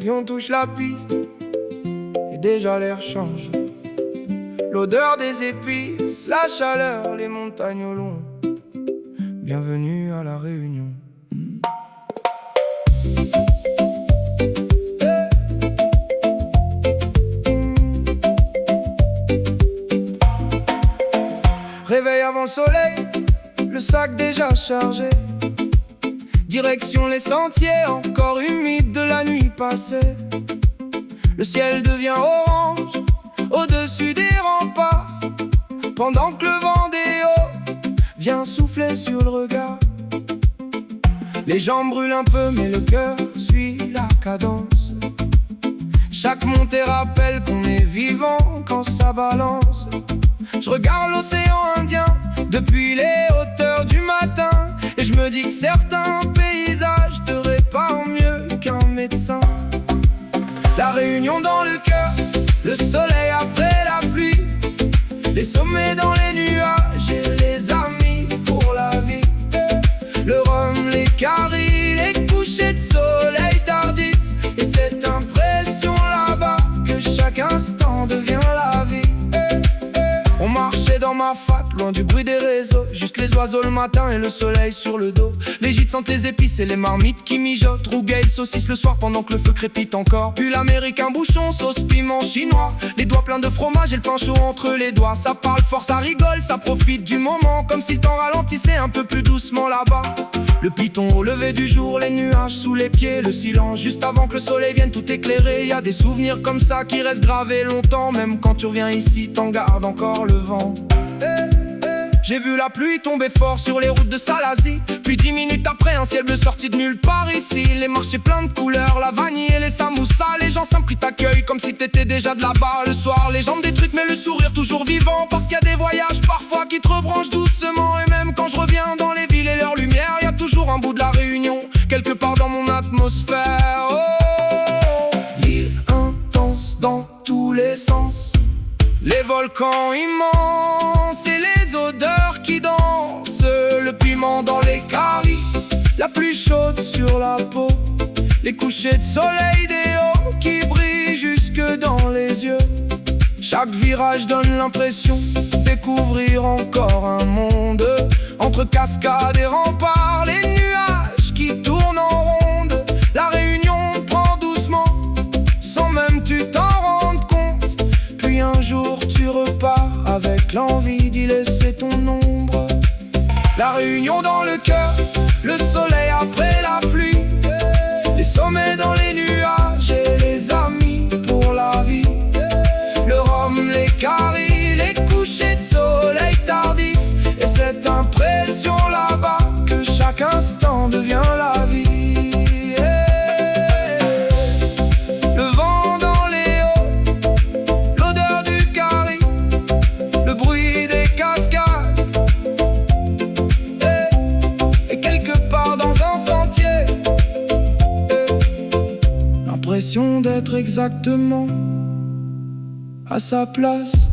puis on touche la piste et déjà l'air change. L'odeur des épices, la chaleur, les montagnes au long. Bienvenue à La Réunion. Réveil avant le soleil, le sac déjà chargé. Direction les sentiers, encore humides de la nuit passée. Le ciel devient orange, au-dessus des remparts, pendant que le vent des hauts vient souffler sur le regard. Les jambes brûlent un peu, mais le cœur suit la cadence. Chaque montée rappelle qu'on est vivant quand ça balance. Je regarde l'océan Indien depuis les hauteurs du matin, et je me dis que certains paysages te réparent mieux qu'un médecin. La Réunion dans le cœur, le soleil après la pluie, les sommets dans les nuages et les amis pour la vie. Le rhum, les caries, les couchers de soleil tardif, et cette impression là-bas que chaque instant devient la vie. On marchait dans ma fac, loin du bruit des réseaux, juste les oiseaux le matin et le soleil sur le dos. Les gîtes sentent les épices et les marmites qui mijotent. Rougail, saucisse le soir pendant que le feu crépite encore. Pull américain, bouchon, sauce piment chinois. Les doigts pleins de fromage et le pain chaud entre les doigts. Ça parle fort, ça rigole, ça profite du moment, comme si le temps ralentissait un peu plus doucement là-bas. Le piton au lever du jour, les nuages sous les pieds, le silence juste avant que le soleil vienne tout éclairer. Y a des souvenirs comme ça qui restent gravés longtemps, même quand tu reviens ici, t'en gardes encore le vent. J'ai vu la pluie tomber fort sur les routes de Salazie, puis 10 minutes après un ciel bleu sorti de nulle part ici. Les marchés pleins de couleurs, la vanille et les samoussas. Les gens simples t'accueillent comme si t'étais déjà de là-bas. Le soir les jambes détruites mais le sourire toujours vivant, parce qu'il y a des voyages parfois qui te rebranchent doucement. Et même quand je reviens dans les villes et leurs lumières, y a toujours un bout de La Réunion quelque part dans mon atmosphère. Oh, l'île intense dans tous les sens, les volcans immenses et les odeurs qui dansent. Le piment dans les caries, la pluie chaude sur la peau, les couchers de soleil des hauts qui brillent jusque dans les yeux. Chaque virage donne l'impression de découvrir encore un monde. Entre cascades et remparts, les nuages qui tournent en ronde. La Réunion prend doucement, sans même tu t'en rendre compte. Puis un jour tu repars avec l'envie d'y laisser ton ombre. La Réunion dans le cœur, le soleil après la pluie, les sommets dans les nuages et les amis pour la vie. Le rhum, les caries, les couchers de soleil tardif, et cette impression là-bas que chaque instant devient la vie. Le vent dans les hauts, l'odeur du carry, le bruit des cascades, et quelque part dans un sentier, l'impression d'être exactement à sa place.